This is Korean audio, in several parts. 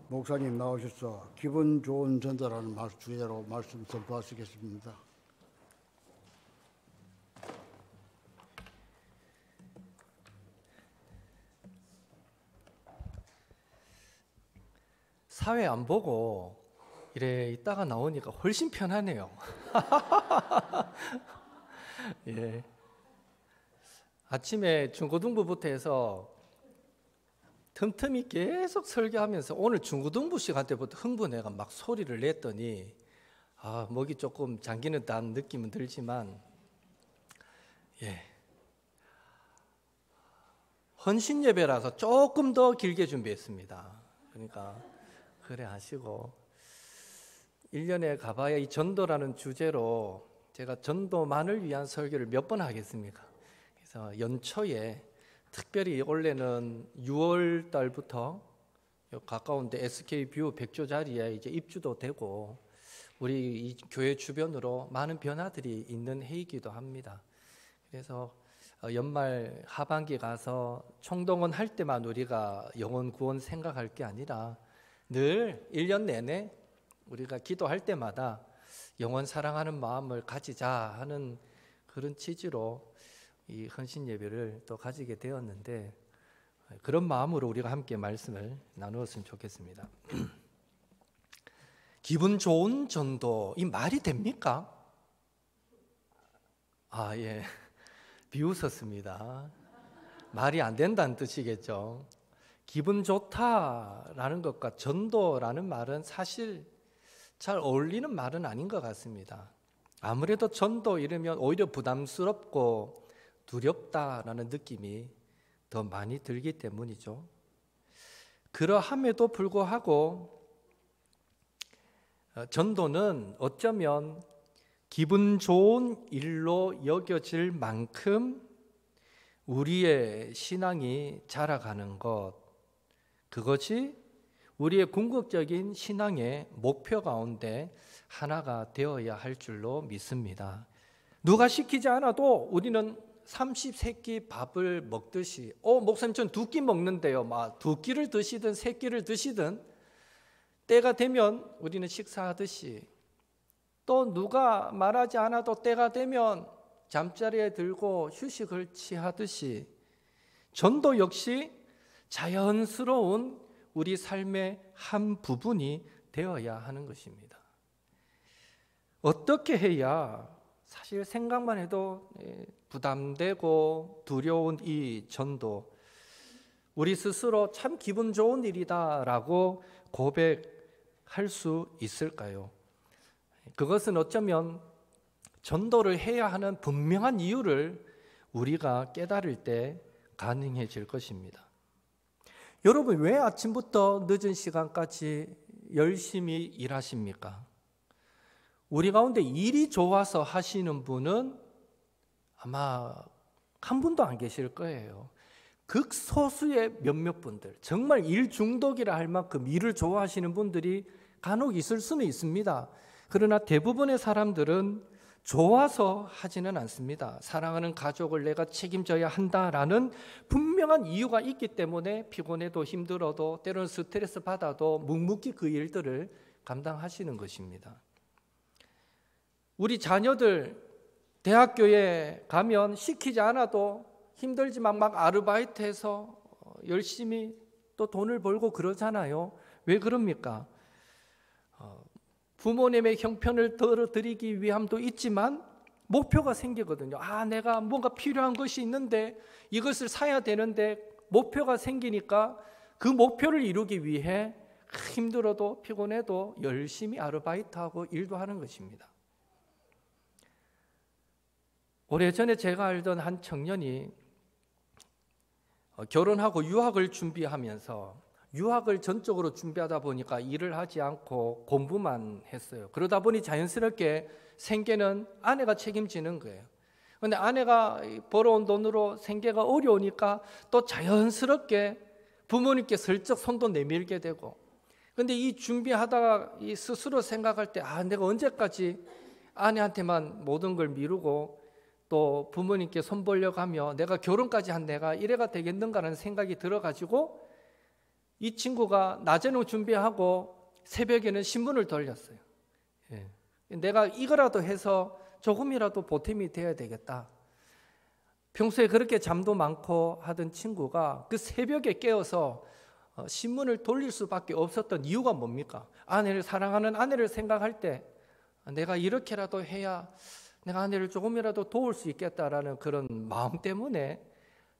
목사님 나오셔서 기분 좋은 전도라는 주제로 말씀 선포하시겠습니다. 사회 안 보고 이래 있다가 나오니까 훨씬 편하네요. 예. 아침에 중고등부부터 해서 틈틈이 계속 설교하면서 오늘 중고등부 시간 때부터 흥분해가 막 소리를 냈더니 목이 조금 잠기는 듯한 느낌은 들지만 헌신 예배라서 조금 더 길게 준비했습니다. 그러니까 그래 하시고 1년에 가봐야 이 전도라는 주제로 제가 전도만을 위한 설교를 몇 번 하겠습니까? 그래서 연초에 특별히 원래는 6월 달부터 가까운데 SK뷰 백조 자리에 이제 입주도 되고 우리 이 교회 주변으로 많은 변화들이 있는 해이기도 합니다. 그래서 연말 하반기 가서 총동원 할 때만 우리가 영혼 구원 생각할 게 아니라 늘 1년 내내 우리가 기도할 때마다 영혼 사랑하는 마음을 가지자 하는 그런 취지로 이 헌신 예배를 또 가지게 되었는데 그런 마음으로 우리가 함께 말씀을 나누었으면 좋겠습니다. 기분 좋은 전도, 이 말이 됩니까? 예. 비웃었습니다. 말이 안 된다는 뜻이겠죠. 기분 좋다라는 것과 전도라는 말은 사실 잘 어울리는 말은 아닌 것 같습니다. 아무래도 전도 이러면 오히려 부담스럽고 두렵다라는 느낌이 더 많이 들기 때문이죠. 그러함에도 불구하고 전도는 어쩌면 기분 좋은 일로 여겨질 만큼 우리의 신앙이 자라가는 것, 그것이 우리의 궁극적인 신앙의 목표 가운데 하나가 되어야 할 줄로 믿습니다. 누가 시키지 않아도 우리는 30세끼 밥을 먹듯이 목사님 전 2끼 먹는데요. 막 2끼를 드시든 3끼를 드시든 때가 되면 우리는 식사하듯이 또 누가 말하지 않아도 때가 되면 잠자리에 들고 휴식을 취하듯이 전도 역시 자연스러운 우리 삶의 한 부분이 되어야 하는 것입니다. 어떻게 해야 사실 생각만 해도 부담되고 두려운 이 전도, 우리 스스로 참 기분 좋은 일이다라고 고백할 수 있을까요? 그것은 어쩌면 전도를 해야 하는 분명한 이유를 우리가 깨달을 때 가능해질 것입니다. 여러분, 왜 아침부터 늦은 시간까지 열심히 일하십니까? 우리 가운데 일이 좋아서 하시는 분은 아마 한 분도 안 계실 거예요. 극소수의 몇몇 분들, 정말 일 중독이라 할 만큼 일을 좋아하시는 분들이 간혹 있을 수는 있습니다. 그러나 대부분의 사람들은 좋아서 하지는 않습니다. 사랑하는 가족을 내가 책임져야 한다라는 분명한 이유가 있기 때문에 피곤해도 힘들어도 때로는 스트레스 받아도 묵묵히 그 일들을 감당하시는 것입니다. 우리 자녀들 대학교에 가면 시키지 않아도 힘들지만 막 아르바이트해서 열심히 또 돈을 벌고 그러잖아요. 왜 그럽니까? 부모님의 형편을 덜어드리기 위함도 있지만 목표가 생기거든요. 내가 뭔가 필요한 것이 있는데 이것을 사야 되는데 목표가 생기니까 그 목표를 이루기 위해 힘들어도 피곤해도 열심히 아르바이트하고 일도 하는 것입니다. 오래전에 제가 알던 한 청년이 결혼하고 유학을 준비하면서 유학을 전적으로 준비하다 보니까 일을 하지 않고 공부만 했어요. 그러다 보니 자연스럽게 생계는 아내가 책임지는 거예요. 그런데 아내가 벌어온 돈으로 생계가 어려우니까 또 자연스럽게 부모님께 슬쩍 손도 내밀게 되고, 그런데 이 준비하다가 이 스스로 생각할 때 내가 언제까지 아내한테만 모든 걸 미루고 또 부모님께 손 벌려가며 내가 결혼까지 한 내가 이래가 되겠는가라는 생각이 들어가지고 이 친구가 낮에는 준비하고 새벽에는 신문을 돌렸어요. 예. 내가 이거라도 해서 조금이라도 보탬이 돼야 되겠다. 평소에 그렇게 잠도 많고 하던 친구가 그 새벽에 깨어서 신문을 돌릴 수밖에 없었던 이유가 뭡니까? 사랑하는 아내를 생각할 때 내가 이렇게라도 해야 내가 아내를 조금이라도 도울 수 있겠다라는 그런 마음 때문에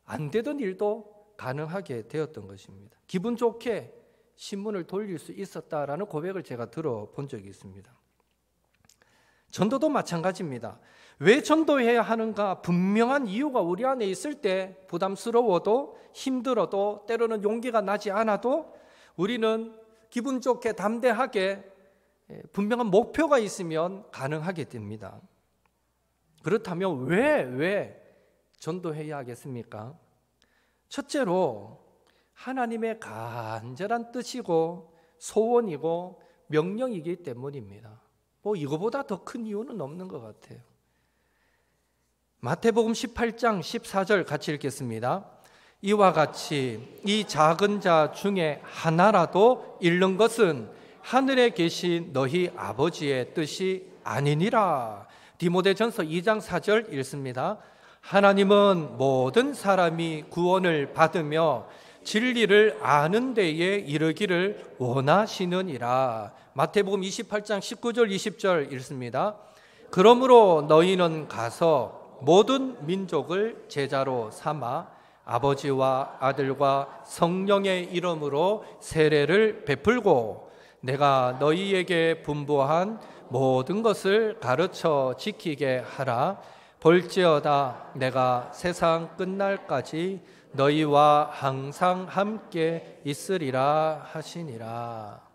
안 되던 일도 가능하게 되었던 것입니다. 기분 좋게 신문을 돌릴 수 있었다라는 고백을 제가 들어본 적이 있습니다. 전도도 마찬가지입니다. 왜 전도해야 하는가? 분명한 이유가 우리 안에 있을 때 부담스러워도 힘들어도 때로는 용기가 나지 않아도 우리는 기분 좋게 담대하게 분명한 목표가 있으면 가능하게 됩니다. 그렇다면 왜 전도해야 하겠습니까? 첫째로 하나님의 간절한 뜻이고 소원이고 명령이기 때문입니다. 이거보다 더 큰 이유는 없는 것 같아요. 마태복음 18장 14절 같이 읽겠습니다. 이와 같이 이 작은 자 중에 하나라도 잃는 것은 하늘에 계신 너희 아버지의 뜻이 아니니라. 디모데전서 2장 4절 읽습니다. 하나님은 모든 사람이 구원을 받으며 진리를 아는 데에 이르기를 원하시느니라. 마태복음 28장 19절 20절 읽습니다. 그러므로 너희는 가서 모든 민족을 제자로 삼아 아버지와 아들과 성령의 이름으로 세례를 베풀고 내가 너희에게 분부한 모든 것을 가르쳐 지키게 하라. 볼지어다 내가 세상 끝날까지 너희와 항상 함께 있으리라 하시니라.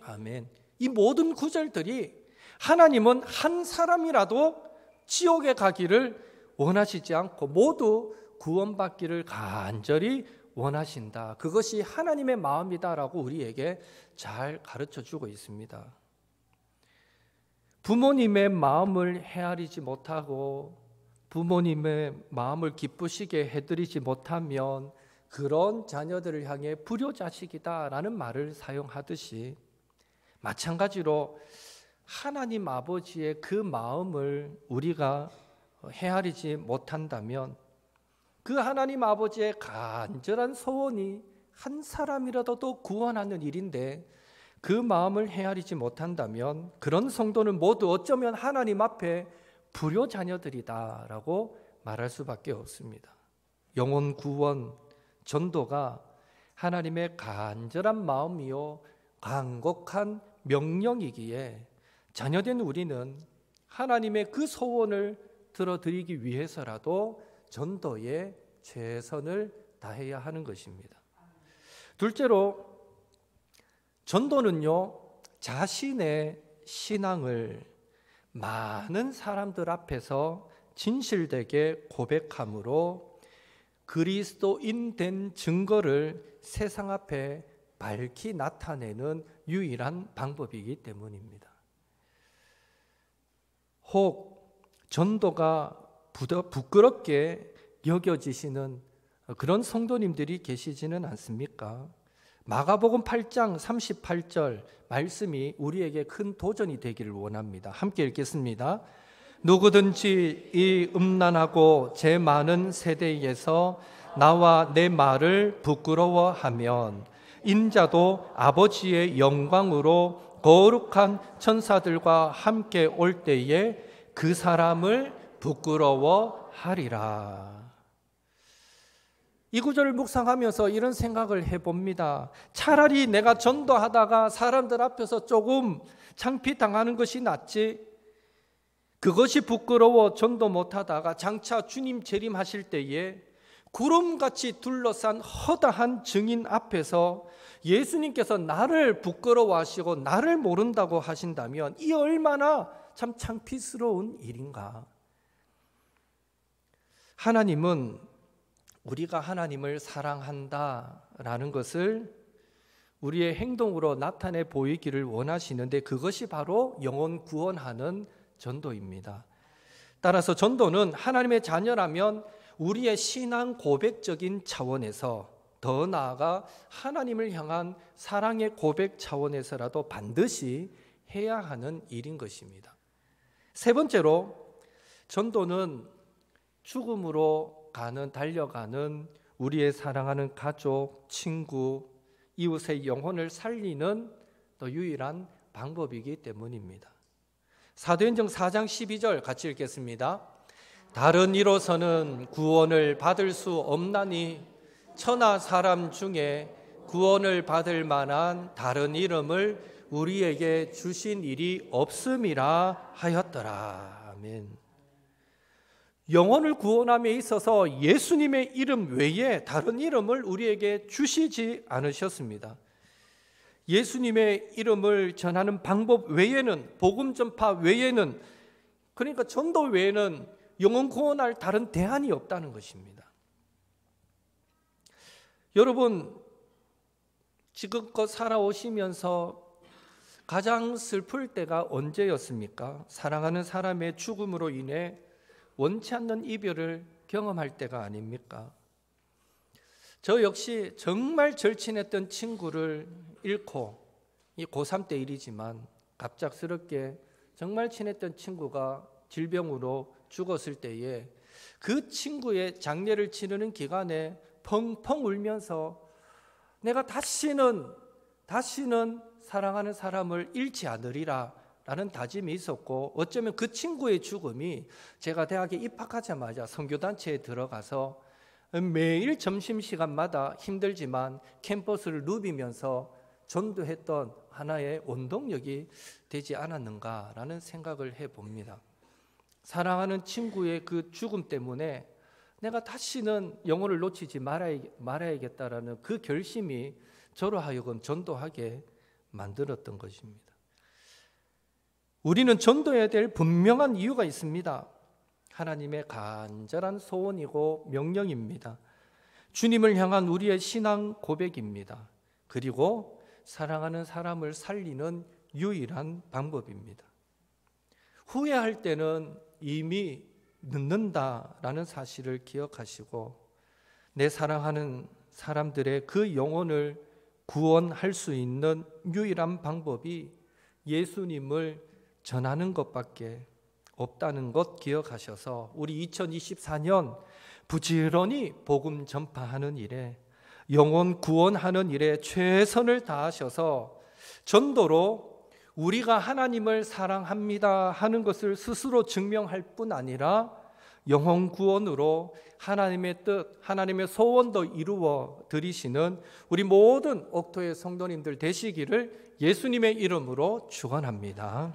아멘. 이 모든 구절들이 하나님은 한 사람이라도 지옥에 가기를 원하시지 않고 모두 구원받기를 간절히 원하신다. 그것이 하나님의 마음이다라고 우리에게 잘 가르쳐주고 있습니다. 부모님의 마음을 헤아리지 못하고 부모님의 마음을 기쁘시게 해드리지 못하면 그런 자녀들을 향해 불효자식이다라는 말을 사용하듯이 마찬가지로 하나님 아버지의 그 마음을 우리가 헤아리지 못한다면 그 하나님 아버지의 간절한 소원이 한 사람이라도 또 구원하는 일인데 그 마음을 헤아리지 못한다면 그런 성도는 모두 어쩌면 하나님 앞에 불효 자녀들이다라고 말할 수밖에 없습니다. 영혼 구원, 전도가 하나님의 간절한 마음이요 간곡한 명령이기에 자녀된 우리는 하나님의 그 소원을 들어드리기 위해서라도 전도에 최선을 다해야 하는 것입니다. 둘째로 전도는요, 자신의 신앙을 많은 사람들 앞에서 진실되게 고백함으로 그리스도인 된 증거를 세상 앞에 밝히 나타내는 유일한 방법이기 때문입니다. 혹 전도가 부끄럽게 여겨지시는 그런 성도님들이 계시지는 않습니까? 마가복음 8장 38절 말씀이 우리에게 큰 도전이 되기를 원합니다. 함께 읽겠습니다. 누구든지 이 음란하고 제 많은 세대에서 나와 내 말을 부끄러워하면 인자도 아버지의 영광으로 거룩한 천사들과 함께 올 때에 그 사람을 부끄러워하리라. 이 구절을 묵상하면서 이런 생각을 해봅니다. 차라리 내가 전도하다가 사람들 앞에서 조금 창피당하는 것이 낫지, 그것이 부끄러워 전도 못하다가 장차 주님 재림하실 때에 구름같이 둘러싼 허다한 증인 앞에서 예수님께서 나를 부끄러워하시고 나를 모른다고 하신다면 이 얼마나 참 창피스러운 일인가. 하나님은 우리가 하나님을 사랑한다라는 것을 우리의 행동으로 나타내 보이기를 원하시는데 그것이 바로 영혼 구원하는 전도입니다. 따라서 전도는 하나님의 자녀라면 우리의 신앙 고백적인 차원에서 더 나아가 하나님을 향한 사랑의 고백 차원에서라도 반드시 해야 하는 일인 것입니다. 세 번째로, 전도는 죽음으로 달려가는 우리의 사랑하는 가족, 친구, 이웃의 영혼을 살리는 또 유일한 방법이기 때문입니다. 사도행전 4장 12절 같이 읽겠습니다. 다른 이로서는 구원을 받을 수 없나니 천하 사람 중에 구원을 받을 만한 다른 이름을 우리에게 주신 일이 없음이라 하였더라. 아멘. 영혼을 구원함에 있어서 예수님의 이름 외에 다른 이름을 우리에게 주시지 않으셨습니다. 예수님의 이름을 전하는 방법 외에는, 복음 전파 외에는, 그러니까 전도 외에는 영혼 구원할 다른 대안이 없다는 것입니다. 여러분, 지금껏 살아오시면서 가장 슬플 때가 언제였습니까? 사랑하는 사람의 죽음으로 인해 원치 않는 이별을 경험할 때가 아닙니까? 저 역시 정말 절친했던 친구를 잃고, 이 고3 때 일이지만 갑작스럽게 정말 친했던 친구가 질병으로 죽었을 때에 그 친구의 장례를 치르는 기간에 펑펑 울면서 내가 다시는 사랑하는 사람을 잃지 않으리라 라는 다짐이 있었고, 어쩌면 그 친구의 죽음이 제가 대학에 입학하자마자 선교단체에 들어가서 매일 점심시간마다 힘들지만 캠퍼스를 누비면서 전도했던 하나의 원동력이 되지 않았는가라는 생각을 해봅니다. 사랑하는 친구의 그 죽음 때문에 내가 다시는 영혼을 놓치지 말아야겠다라는 그 결심이 저로 하여금 전도하게 만들었던 것입니다. 우리는 전도해야 될 분명한 이유가 있습니다. 하나님의 간절한 소원이고 명령입니다. 주님을 향한 우리의 신앙 고백입니다. 그리고 사랑하는 사람을 살리는 유일한 방법입니다. 후회할 때는 이미 늦는다라는 사실을 기억하시고, 내 사랑하는 사람들의 그 영혼을 구원할 수 있는 유일한 방법이 예수님을 전하는 것밖에 없다는 것 기억하셔서 우리 2024년 부지런히 복음 전파하는 일에, 영혼 구원하는 일에 최선을 다하셔서 전도로 우리가 하나님을 사랑합니다 하는 것을 스스로 증명할 뿐 아니라 영혼 구원으로 하나님의 뜻, 하나님의 소원도 이루어 드리시는 우리 모든 옥토의 성도님들 되시기를 예수님의 이름으로 축원합니다.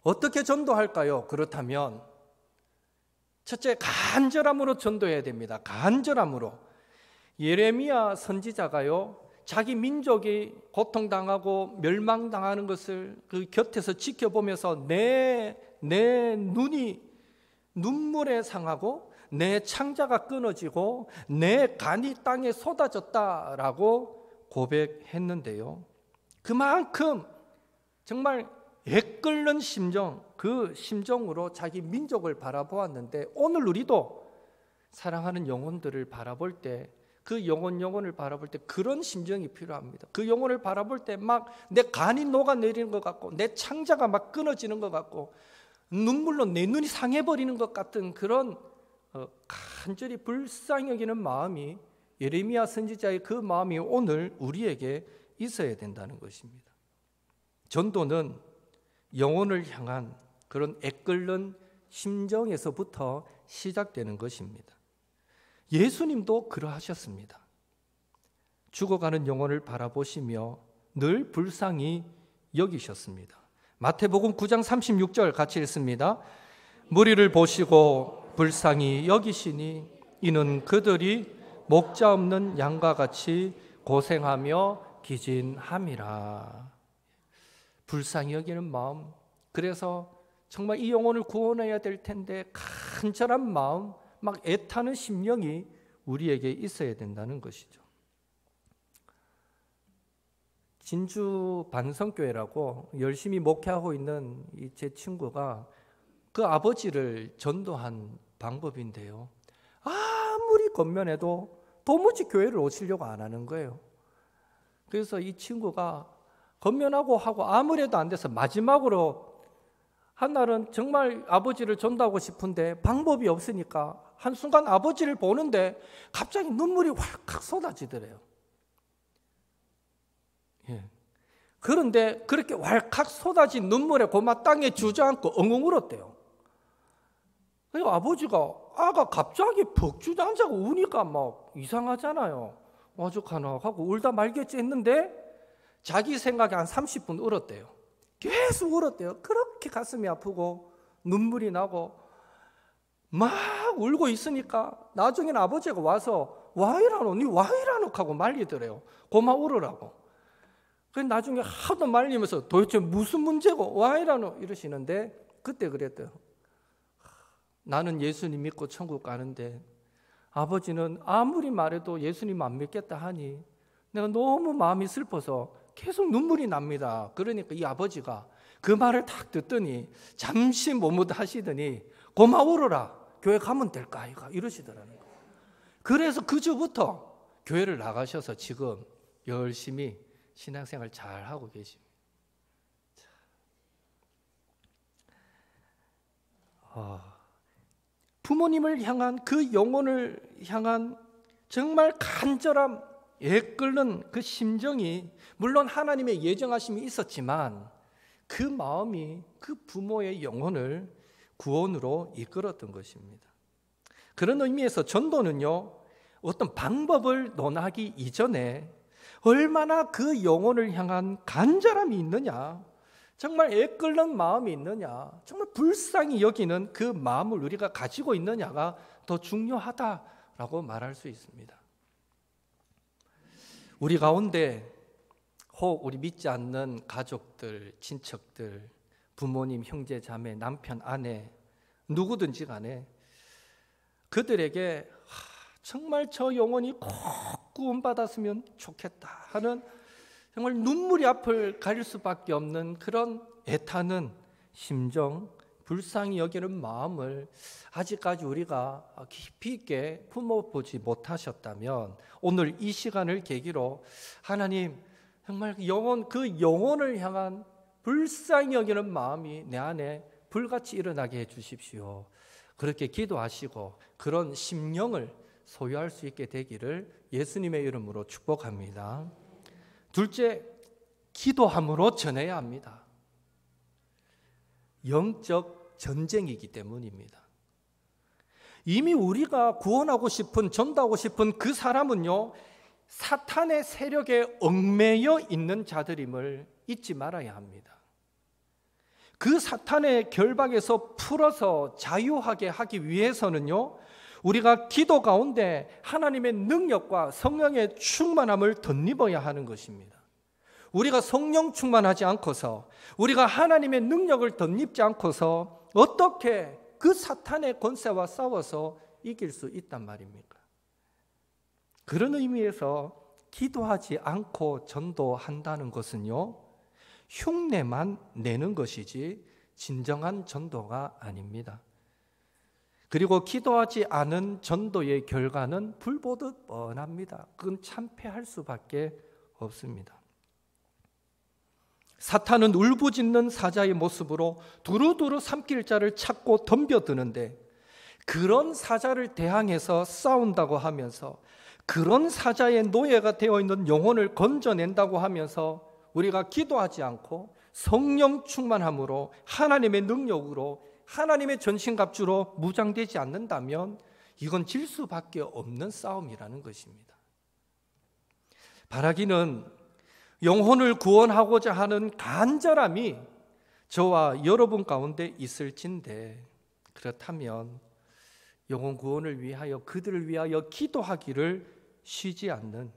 어떻게 전도할까요? 그렇다면 첫째, 간절함으로 전도해야 됩니다. 간절함으로. 예레미야 선지자가요, 자기 민족이 고통당하고 멸망당하는 것을 그 곁에서 지켜보면서 내 눈이 눈물에 상하고 내 창자가 끊어지고 내 간이 땅에 쏟아졌다라고 고백했는데요, 그만큼 정말 애끓는 심정, 그 심정으로 자기 민족을 바라보았는데, 오늘 우리도 사랑하는 영혼들을 바라볼 때, 그 영혼을 바라볼 때 그런 심정이 필요합니다. 그 영혼을 바라볼 때 막 내 간이 녹아내리는 것 같고, 내 창자가 막 끊어지는 것 같고, 눈물로 내 눈이 상해버리는 것 같은 그런 간절히 불쌍히 여기는 마음이, 예레미야 선지자의 그 마음이 오늘 우리에게 있어야 된다는 것입니다. 전도는 영혼을 향한 그런 애끓는 심정에서부터 시작되는 것입니다. 예수님도 그러하셨습니다. 죽어가는 영혼을 바라보시며 늘 불쌍히 여기셨습니다. 마태복음 9장 36절 같이 읽습니다. 무리를 보시고 불쌍히 여기시니 이는 그들이 목자 없는 양과 같이 고생하며 기진함이라. 불쌍히 여기는 마음, 그래서 정말 이 영혼을 구원해야 될 텐데 간절한 마음, 막 애타는 심령이 우리에게 있어야 된다는 것이죠. 진주 반성교회라고 열심히 목회하고 있는 제 친구가 그 아버지를 전도한 방법인데요, 아무리 겉면에도 도무지 교회를 오시려고 안 하는 거예요. 그래서 이 친구가 건면하고 하고 아무래도 안 돼서 마지막으로 한날은 정말 아버지를 전도하고 싶은데 방법이 없으니까 한순간 아버지를 보는데 갑자기 눈물이 활칵 쏟아지더래요. 예. 그런데 그렇게 활칵 쏟아진 눈물에 고마 땅에 주저앉고 엉엉 울었대요. 그리고 아버지가 아가 갑자기 푹 주저앉아서 우니까 막 이상하잖아요. 어떡하나 하고 울다 말겠지 했는데 자기 생각에 한 30분 울었대요. 계속 울었대요. 그렇게 가슴이 아프고 눈물이 나고 막 울고 있으니까 나중에는 아버지가 와서 와 이라노? 니 와 이라노? 하고 말리더래요. 고마 울으라고. 그래서 나중에 하도 말리면서 도대체 무슨 문제고 와 이라노? 이러시는데 그때 그랬대요. 나는 예수님 믿고 천국 가는데 아버지는 아무리 말해도 예수님 안 믿겠다 하니 내가 너무 마음이 슬퍼서 계속 눈물이 납니다. 그러니까 이 아버지가 그 말을 딱 듣더니 잠시 머뭇하시더니 고마 울어라. 교회 가면 될까 아이가 이러시더라는 거예요. 그래서 그 주부터 교회를 나가셔서 지금 열심히 신앙생활 잘 하고 계십니다. 부모님을 향한 그 영혼을 향한 정말 간절함, 애끓는 그 심정이 물론 하나님의 예정하심이 있었지만 그 마음이 그 부모의 영혼을 구원으로 이끌었던 것입니다. 그런 의미에서 전도는요, 어떤 방법을 논하기 이전에 얼마나 그 영혼을 향한 간절함이 있느냐, 정말 애끓는 마음이 있느냐, 정말 불쌍히 여기는 그 마음을 우리가 가지고 있느냐가 더 중요하다라고 말할 수 있습니다. 우리 가운데 혹 우리 믿지 않는 가족들, 친척들, 부모님, 형제, 자매, 남편, 아내 누구든지 간에 그들에게 정말 저 영혼이 꼭 구원받았으면 좋겠다 하는 정말 눈물이 앞을 가릴 수밖에 없는 그런 애타는 심정, 불쌍히 여기는 마음을 아직까지 우리가 깊이 있게 품어보지 못하셨다면 오늘 이 시간을 계기로 하나님 정말 그 영혼을 향한 불쌍히 여기는 마음이 내 안에 불같이 일어나게 해주십시오. 그렇게 기도하시고 그런 심령을 소유할 수 있게 되기를 예수님의 이름으로 축복합니다. 둘째, 기도함으로 전해야 합니다. 영적 전쟁이기 때문입니다. 이미 우리가 구원하고 싶은, 전도하고 싶은 그 사람은요, 사탄의 세력에 얽매여 있는 자들임을 잊지 말아야 합니다. 그 사탄의 결박에서 풀어서 자유하게 하기 위해서는요, 우리가 기도 가운데 하나님의 능력과 성령의 충만함을 덧입어야 하는 것입니다. 우리가 성령 충만하지 않고서, 우리가 하나님의 능력을 덧입지 않고서 어떻게 그 사탄의 권세와 싸워서 이길 수 있단 말입니까? 그런 의미에서 기도하지 않고 전도한다는 것은요, 흉내만 내는 것이지 진정한 전도가 아닙니다. 그리고 기도하지 않은 전도의 결과는 불보듯 뻔합니다. 그건 참패할 수밖에 없습니다. 사탄은 울부짖는 사자의 모습으로 두루두루 삼킬 자를 찾고 덤벼드는데 그런 사자를 대항해서 싸운다고 하면서 그런 사자의 노예가 되어 있는 영혼을 건져낸다고 하면서 우리가 기도하지 않고 성령 충만함으로 하나님의 능력으로 하나님의 전신갑주로 무장되지 않는다면 이건 질 수밖에 없는 싸움이라는 것입니다. 바라기는 영혼을 구원하고자 하는 간절함이 저와 여러분 가운데 있을진데 그렇다면 영혼 구원을 위하여 그들을 위하여 기도하기를 쉬지 않는,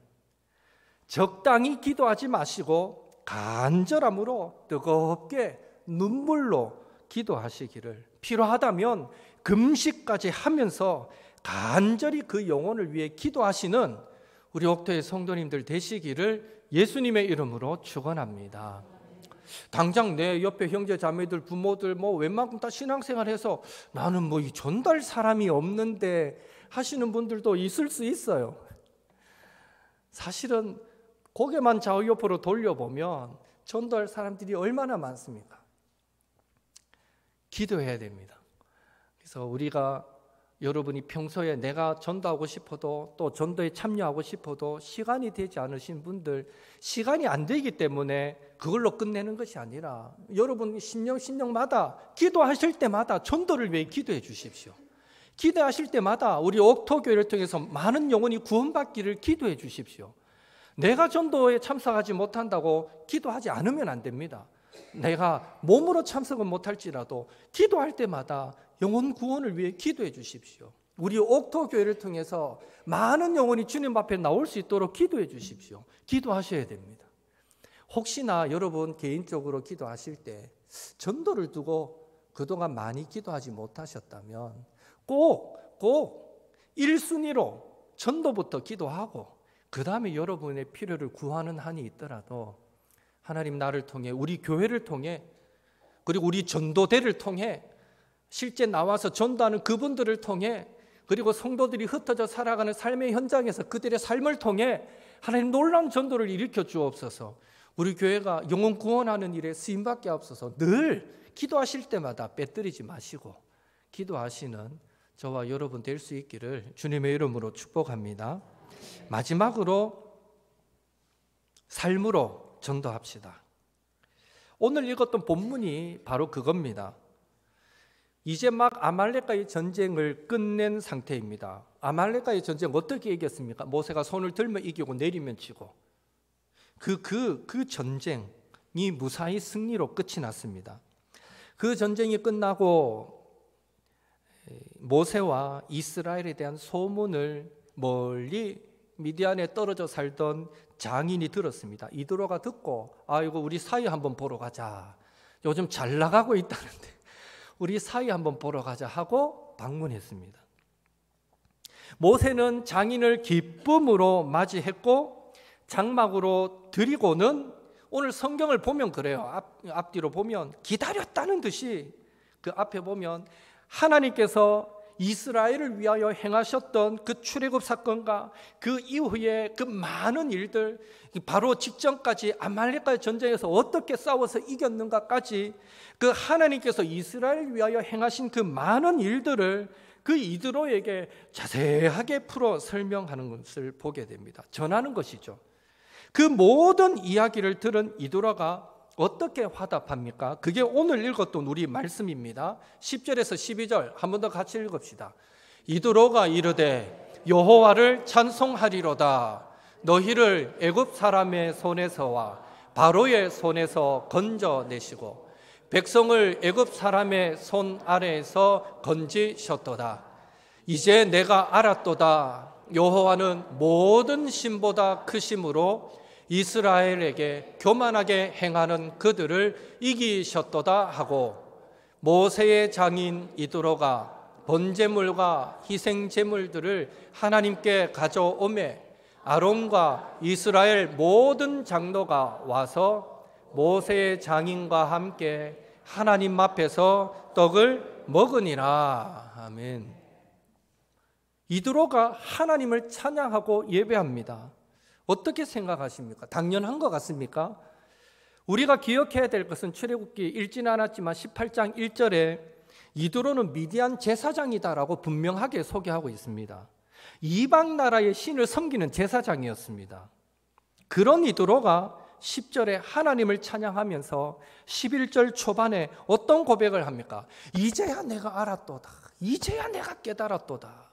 적당히 기도하지 마시고 간절함으로 뜨겁게 눈물로 기도하시기를, 필요하다면 금식까지 하면서 간절히 그 영혼을 위해 기도하시는 우리 옥토의 성도님들 되시기를 예수님의 이름으로 축원합니다. 당장 내 옆에 형제 자매들 부모들 웬만큼 다 신앙생활해서 나는 이 전달 사람이 없는데 하시는 분들도 있을 수 있어요. 사실은 고개만 좌우옆으로 돌려보면 전도할 사람들이 얼마나 많습니까? 기도해야 됩니다. 그래서 우리가 여러분이 평소에 내가 전도하고 싶어도 또 전도에 참여하고 싶어도 시간이 되지 않으신 분들, 시간이 안 되기 때문에 그걸로 끝내는 것이 아니라 여러분 신령마다 기도하실 때마다 전도를 위해 기도해 주십시오. 기도하실 때마다 우리 옥토교회를 통해서 많은 영혼이 구원받기를 기도해 주십시오. 내가 전도에 참석하지 못한다고 기도하지 않으면 안 됩니다. 내가 몸으로 참석은 못할지라도 기도할 때마다 영혼 구원을 위해 기도해 주십시오. 우리 옥토교회를 통해서 많은 영혼이 주님 앞에 나올 수 있도록 기도해 주십시오. 기도하셔야 됩니다. 혹시나 여러분 개인적으로 기도하실 때 전도를 두고 그동안 많이 기도하지 못하셨다면 꼭 1순위로 전도부터 기도하고 그 다음에 여러분의 필요를 구하는 한이 있더라도 하나님 나를 통해 우리 교회를 통해 그리고 우리 전도대를 통해 실제 나와서 전도하는 그분들을 통해 그리고 성도들이 흩어져 살아가는 삶의 현장에서 그들의 삶을 통해 하나님 놀라운 전도를 일으켜 주옵소서. 우리 교회가 영혼 구원하는 일에 쓰임받게 하옵소서. 늘 기도하실 때마다 빼뜨리지 마시고 기도하시는 저와 여러분 될 수 있기를 주님의 이름으로 축복합니다. 마지막으로 삶으로 전도합시다. 오늘 읽었던 본문이 바로 그겁니다. 이제 막 아말렉과의 전쟁을 끝낸 상태입니다. 아말렉과의 전쟁 어떻게 이겼습니까? 모세가 손을 들면 이기고 내리면 지고 그 전쟁이 무사히 승리로 끝이 났습니다. 그 전쟁이 끝나고 모세와 이스라엘에 대한 소문을 멀리 미디안에 떨어져 살던 장인이 들었습니다. 이드로가 듣고 아이고 우리 사위 한번 보러 가자. 요즘 잘 나가고 있다는데 우리 사위 한번 보러 가자 하고 방문했습니다. 모세는 장인을 기쁨으로 맞이했고 장막으로 드리고는 오늘 성경을 보면 그래요. 앞뒤로 보면 기다렸다는 듯이 그 앞에 보면 하나님께서 이스라엘을 위하여 행하셨던 그 출애굽 사건과 그 이후에 그 많은 일들, 바로 직전까지 아말렉과의 전쟁에서 어떻게 싸워서 이겼는가까지 그 하나님께서 이스라엘을 위하여 행하신 그 많은 일들을 그 이드로에게 자세하게 풀어 설명하는 것을 보게 됩니다. 전하는 것이죠. 그 모든 이야기를 들은 이드로가 어떻게 화답합니까? 그게 오늘 읽었던 우리 말씀입니다. 10절에서 12절 한 번 더 같이 읽읍시다. 이드로가 이르되 여호와를 찬송하리로다. 너희를 애굽 사람의 손에서와 바로의 손에서 건져내시고 백성을 애굽 사람의 손 아래에서 건지셨도다. 이제 내가 알았도다. 여호와는 모든 신보다 크심으로 이스라엘에게 교만하게 행하는 그들을 이기셨도다 하고 모세의 장인 이드로가 번제물과 희생제물들을 하나님께 가져오매 아론과 이스라엘 모든 장로가 와서 모세의 장인과 함께 하나님 앞에서 떡을 먹으니라. 아멘. 이드로가 하나님을 찬양하고 예배합니다. 어떻게 생각하십니까? 당연한 것 같습니까? 우리가 기억해야 될 것은 출애굽기 읽지는 않았지만 18장 1절에 이드로는 미디안 제사장이다라고 분명하게 소개하고 있습니다. 이방 나라의 신을 섬기는 제사장이었습니다. 그런 이드로가 10절에 하나님을 찬양하면서 11절 초반에 어떤 고백을 합니까? 이제야 내가 알았도다. 이제야 내가 깨달았도다.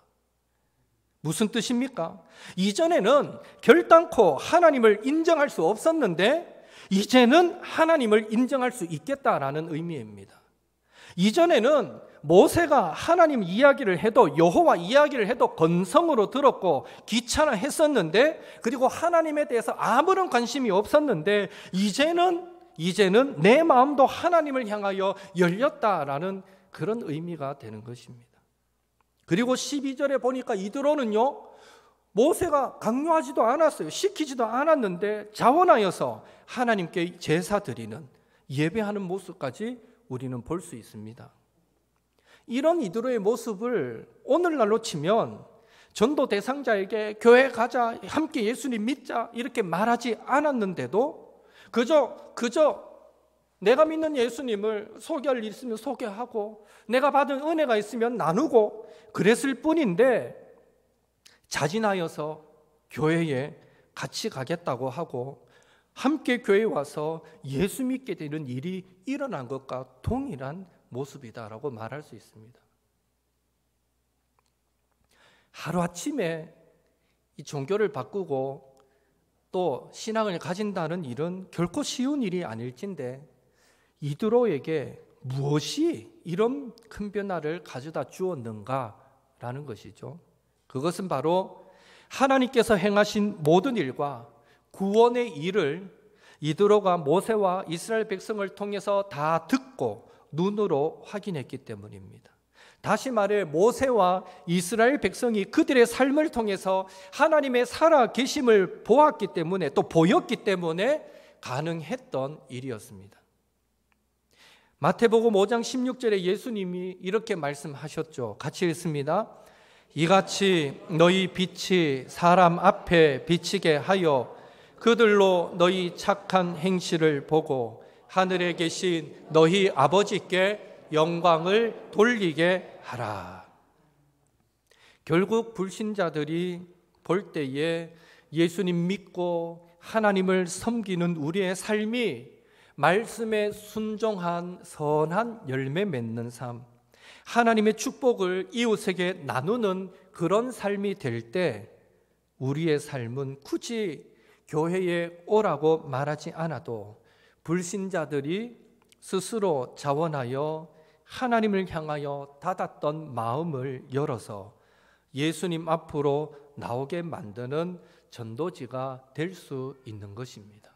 무슨 뜻입니까? 이전에는 결단코 하나님을 인정할 수 없었는데 이제는 하나님을 인정할 수 있겠다라는 의미입니다. 이전에는 모세가 하나님 이야기를 해도 여호와 이야기를 해도 건성으로 들었고 귀찮아했었는데 그리고 하나님에 대해서 아무런 관심이 없었는데 이제는 내 마음도 하나님을 향하여 열렸다라는 그런 의미가 되는 것입니다. 그리고 12절에 보니까 이드로는요 모세가 강요하지도 않았어요. 시키지도 않았는데 자원하여서 하나님께 제사 드리는 예배하는 모습까지 우리는 볼 수 있습니다. 이런 이드로의 모습을 오늘날로 치면 전도 대상자에게 교회 가자, 함께 예수님 믿자 이렇게 말하지 않았는데도 그저 내가 믿는 예수님을 소개할 일 있으면 소개하고 내가 받은 은혜가 있으면 나누고 그랬을 뿐인데 자진하여서 교회에 같이 가겠다고 하고 함께 교회에 와서 예수 믿게 되는 일이 일어난 것과 동일한 모습이다라고 말할 수 있습니다. 하루아침에 이 종교를 바꾸고 또 신앙을 가진다는 일은 결코 쉬운 일이 아닐진데 이드로에게 무엇이 이런 큰 변화를 가져다 주었는가라는 것이죠. 그것은 바로 하나님께서 행하신 모든 일과 구원의 일을 이드로가 모세와 이스라엘 백성을 통해서 다 듣고 눈으로 확인했기 때문입니다. 다시 말해 모세와 이스라엘 백성이 그들의 삶을 통해서 하나님의 살아 계심을 보았기 때문에 또 보였기 때문에 가능했던 일이었습니다. 마태복음 5장 16절에 예수님이 이렇게 말씀하셨죠. 같이 읽습니다. 이같이 너희 빛이 사람 앞에 비치게 하여 그들로 너희 착한 행실을 보고 하늘에 계신 너희 아버지께 영광을 돌리게 하라. 결국 불신자들이 볼 때에 예수님 믿고 하나님을 섬기는 우리의 삶이 말씀에 순종한 선한 열매 맺는 삶, 하나님의 축복을 이웃에게 나누는 그런 삶이 될 때 우리의 삶은 굳이 교회에 오라고 말하지 않아도 불신자들이 스스로 자원하여 하나님을 향하여 닫았던 마음을 열어서 예수님 앞으로 나오게 만드는 전도지가 될 수 있는 것입니다.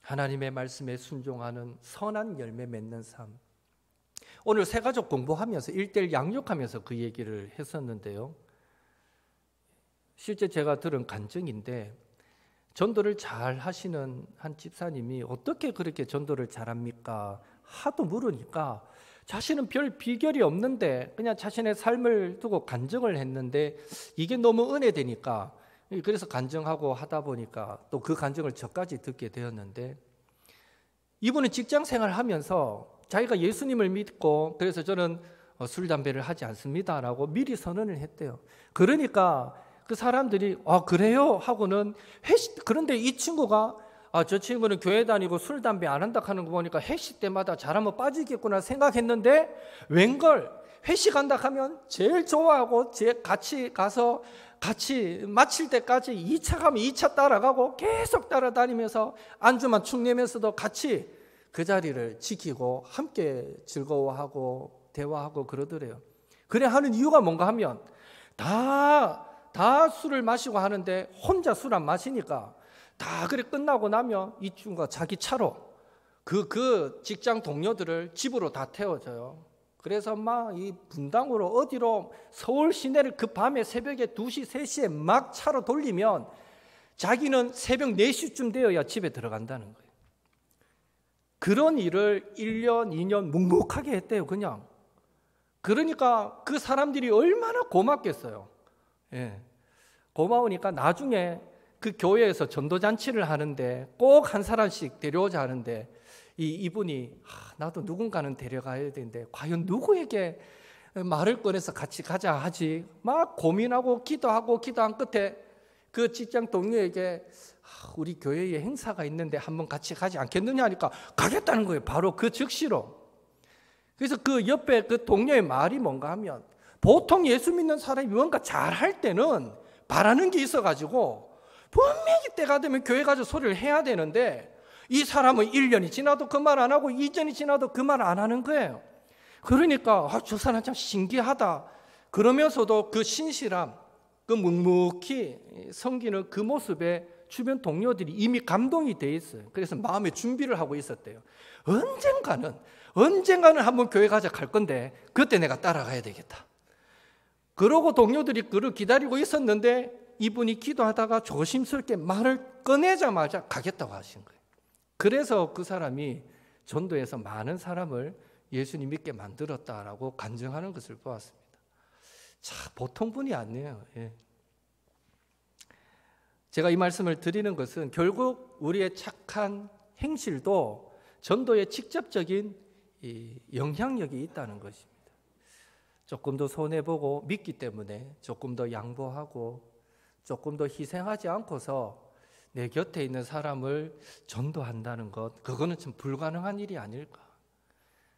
하나님의 말씀에 순종하는 선한 열매 맺는 삶. 오늘 새가족 공부하면서 1:1 양육하면서 그 얘기를 했었는데요. 실제 제가 들은 간증인데 전도를 잘 하시는 한 집사님이 어떻게 그렇게 전도를 잘합니까? 하도 물으니까 자신은 별 비결이 없는데 그냥 자신의 삶을 두고 간증을 했는데 이게 너무 은혜되니까 그래서 간증하고 하다 보니까 또 그 간증을 저까지 듣게 되었는데 이분은 직장 생활하면서 자기가 예수님을 믿고 그래서 저는 술, 담배를 하지 않습니다라고 미리 선언을 했대요. 그러니까 그 사람들이 그래요? 하고는 그런데 이 친구가 저 친구는 교회 다니고 술, 담배 안 한다 하는 거 보니까 회식 때마다 잘하면 빠지겠구나 생각했는데 웬걸 회식한다 하면 제일 좋아하고 같이 가서 같이 마칠 때까지 2차 가면 2차 따라가고 계속 따라다니면서 안주만 축 내면서도 같이 그 자리를 지키고 함께 즐거워하고 대화하고 그러더래요. 그래 하는 이유가 뭔가 하면 다 술을 마시고 하는데 혼자 술 안 마시니까 다 그래 끝나고 나면 이 친구가 자기 차로 그 직장 동료들을 집으로 다 태워줘요. 그래서 막 이 분당으로 어디로 서울 시내를 그 밤에 새벽에 2시, 3시에 막 차로 돌리면 자기는 새벽 4시쯤 되어야 집에 들어간다는 거예요. 그런 일을 1년, 2년 묵묵하게 했대요, 그냥. 그러니까 그 사람들이 얼마나 고맙겠어요. 예. 고마우니까 나중에 그 교회에서 전도잔치를 하는데 꼭 한 사람씩 데려오자 하는데 이분이 나도 누군가는 데려가야 되는데 과연 누구에게 말을 꺼내서 같이 가자 하지 막 고민하고 기도한 끝에 그 직장 동료에게 우리 교회에 행사가 있는데 한번 같이 가지 않겠느냐 하니까 가겠다는 거예요. 바로 그 즉시로. 그래서 그 옆에 그 동료의 말이 뭔가 하면 보통 예수 믿는 사람이 뭔가 잘할 때는 바라는 게 있어가지고 분명히 때가 되면 교회 가서 소리를 해야 되는데 이 사람은 1년이 지나도 그 말 안 하고 2년이 지나도 그 말 안 하는 거예요. 그러니까 저 사람 참 신기하다. 그러면서도 그 신실함, 그 묵묵히 섬기는 그 모습에 주변 동료들이 이미 감동이 돼 있어요. 그래서 마음의 준비를 하고 있었대요. 언젠가는 한번 교회 가자 갈 건데 그때 내가 따라가야 되겠다. 그러고 동료들이 그를 기다리고 있었는데 이분이 기도하다가 조심스럽게 말을 꺼내자마자 가겠다고 하신 거예요. 그래서 그 사람이 전도에서 많은 사람을 예수님 믿게 만들었다라고 간증하는 것을 보았습니다. 참 보통 분이 아니에요. 예. 제가 이 말씀을 드리는 것은 결국 우리의 착한 행실도 전도에 직접적인 이 영향력이 있다는 것입니다. 조금 더 손해보고 믿기 때문에 조금 더 양보하고 조금 더 희생하지 않고서 내 곁에 있는 사람을 전도한다는 것, 그거는 참 불가능한 일이 아닐까.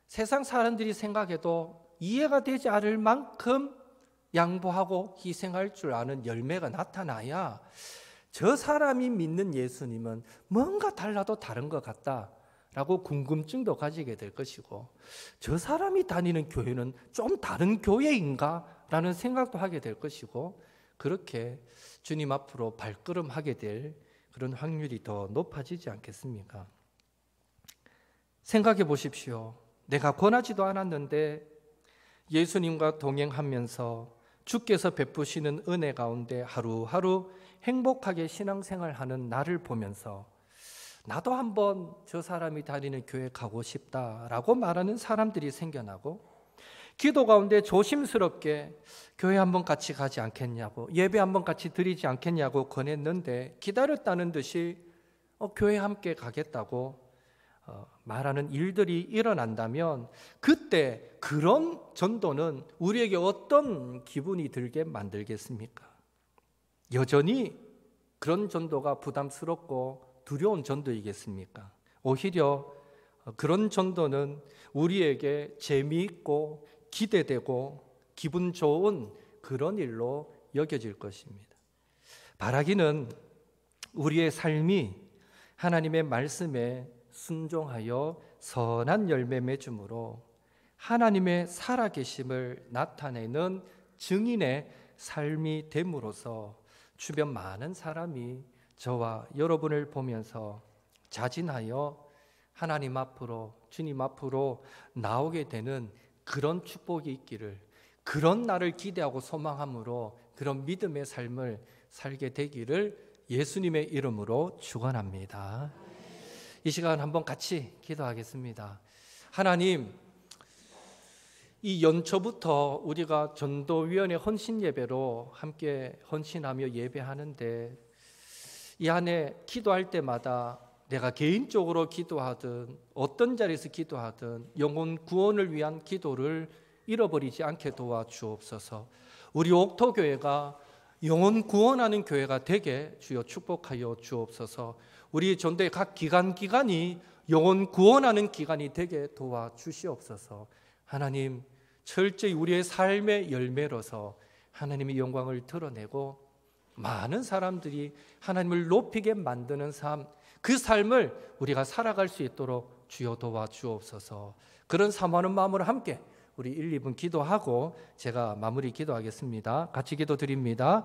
세상 사람들이 생각해도 이해가 되지 않을 만큼 양보하고 희생할 줄 아는 열매가 나타나야 저 사람이 믿는 예수님은 뭔가 달라도 다른 것 같다라고 궁금증도 가지게 될 것이고, 저 사람이 다니는 교회는 좀 다른 교회인가? 라는 생각도 하게 될 것이고, 그렇게 주님 앞으로 발걸음하게 될 그런 확률이 더 높아지지 않겠습니까? 생각해 보십시오. 내가 권하지도 않았는데 예수님과 동행하면서 주께서 베푸시는 은혜 가운데 하루하루 행복하게 신앙생활하는 나를 보면서 나도 한번 저 사람이 다니는 교회 가고 싶다라고 말하는 사람들이 생겨나고, 기도 가운데 조심스럽게 교회 한번 같이 가지 않겠냐고, 예배 한번 같이 드리지 않겠냐고 권했는데 기다렸다는 듯이 교회 함께 가겠다고 말하는 일들이 일어난다면, 그때 그런 전도는 우리에게 어떤 기분이 들게 만들겠습니까? 여전히 그런 전도가 부담스럽고 두려운 전도이겠습니까? 오히려 그런 전도는 우리에게 재미있고 기대되고 기분 좋은 그런 일로 여겨질 것입니다. 바라기는 우리의 삶이 하나님의 말씀에 순종하여 선한 열매 맺음으로 하나님의 살아계심을 나타내는 증인의 삶이 됨으로써 주변 많은 사람이 저와 여러분을 보면서 자진하여 하나님 앞으로, 주님 앞으로 나오게 되는 그런 축복이 있기를, 그런 날을 기대하고 소망함으로 그런 믿음의 삶을 살게 되기를 예수님의 이름으로 축원합니다. 이 시간 한번 같이 기도하겠습니다. 하나님, 이 연초부터 우리가 전도위원회 헌신 예배로 함께 헌신하며 예배하는데, 이 안에 기도할 때마다 내가 개인적으로 기도하든 어떤 자리에서 기도하든 영혼 구원을 위한 기도를 잃어버리지 않게 도와주옵소서. 우리 옥토교회가 영혼 구원하는 교회가 되게 주여 축복하여 주옵소서. 우리 전도의 각 기관이 영혼 구원하는 기관이 되게 도와주시옵소서. 하나님, 철저히 우리의 삶의 열매로서 하나님의 영광을 드러내고 많은 사람들이 하나님을 높이게 만드는 삶, 그 삶을 우리가 살아갈 수 있도록 주여 도와주옵소서. 그런 사모하는 마음으로 함께 우리 1, 2분 기도하고 제가 마무리 기도하겠습니다. 같이 기도드립니다.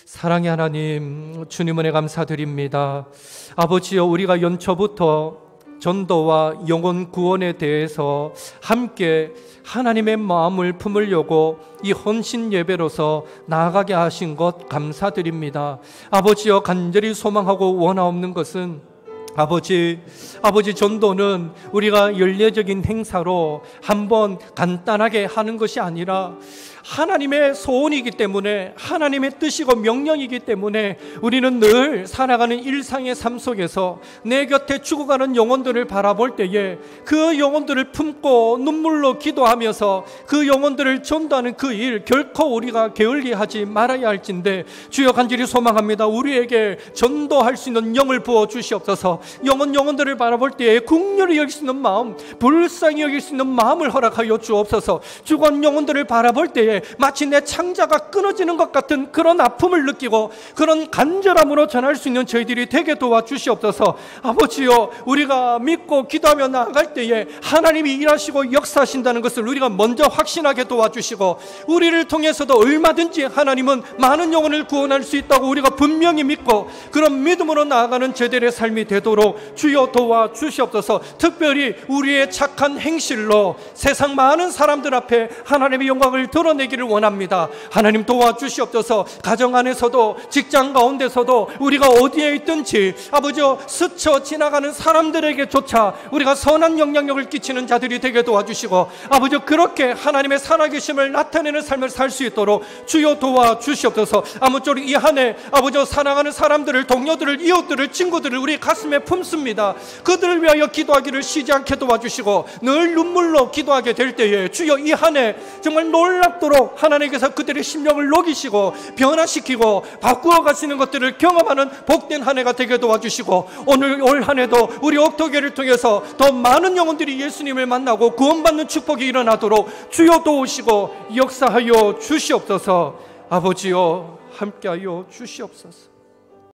사랑의 하나님, 주님 은혜 감사드립니다. 아버지여, 우리가 연초부터 전도와 영혼 구원에 대해서 함께 하나님의 마음을 품으려고 이 헌신 예배로서 나아가게 하신 것 감사드립니다. 아버지여, 간절히 소망하고 원하옵는 것은 아버지 전도는 우리가 연례적인 행사로 한번 간단하게 하는 것이 아니라 하나님의 소원이기 때문에, 하나님의 뜻이고 명령이기 때문에 우리는 늘 살아가는 일상의 삶 속에서 내 곁에 죽어가는 영혼들을 바라볼 때에 그 영혼들을 품고 눈물로 기도하면서 그 영혼들을 전도하는 그 일 결코 우리가 게을리하지 말아야 할진데, 주여 간절히 소망합니다. 우리에게 전도할 수 있는 영을 부어 주시옵소서. 영혼들을 바라볼 때에 긍휼히 여길 수 있는 마음, 불쌍히 여길 수 있는 마음을 허락하여 주옵소서. 죽은 영혼들을 바라볼 때에 마치 내 창자가 끊어지는 것 같은 그런 아픔을 느끼고 그런 간절함으로 전할 수 있는 저희들이 되게 도와주시옵소서. 아버지여, 우리가 믿고 기도하며 나아갈 때에 하나님이 일하시고 역사하신다는 것을 우리가 먼저 확신하게 도와주시고, 우리를 통해서도 얼마든지 하나님은 많은 영혼을 구원할 수 있다고 우리가 분명히 믿고 그런 믿음으로 나아가는 저희들의 삶이 되도록 주여 도와주시옵소서. 특별히 우리의 착한 행실로 세상 많은 사람들 앞에 하나님의 영광을 드러내 내기를 원합니다. 하나님 도와주시옵소서. 가정 안에서도 직장 가운데서도 우리가 어디에 있든지 아버지 스쳐 지나가는 사람들에게조차 우리가 선한 영향력을 끼치는 자들이 되게 도와주시고 아버지 그렇게 하나님의 살아계심을 나타내는 삶을 살 수 있도록 주여 도와주시옵소서. 아무쪼록 이 한 해 아버지 사랑하는 사람들을, 동료들을, 이웃들을, 친구들을 우리 가슴에 품습니다. 그들을 위하여 기도하기를 쉬지 않게 도와주시고 늘 눈물로 기도하게 될 때에 주여 이 한 해 정말 놀랍도록 하나님께서 그들의 심령을 녹이시고 변화시키고 바꾸어 가시는 것들을 경험하는 복된 한 해가 되게 도와주시고 오늘 올 한 해도 우리 옥토교를 통해서 더 많은 영혼들이 예수님을 만나고 구원받는 축복이 일어나도록 주여 도우시고 역사하여 주시옵소서. 아버지여 함께하여 주시옵소서.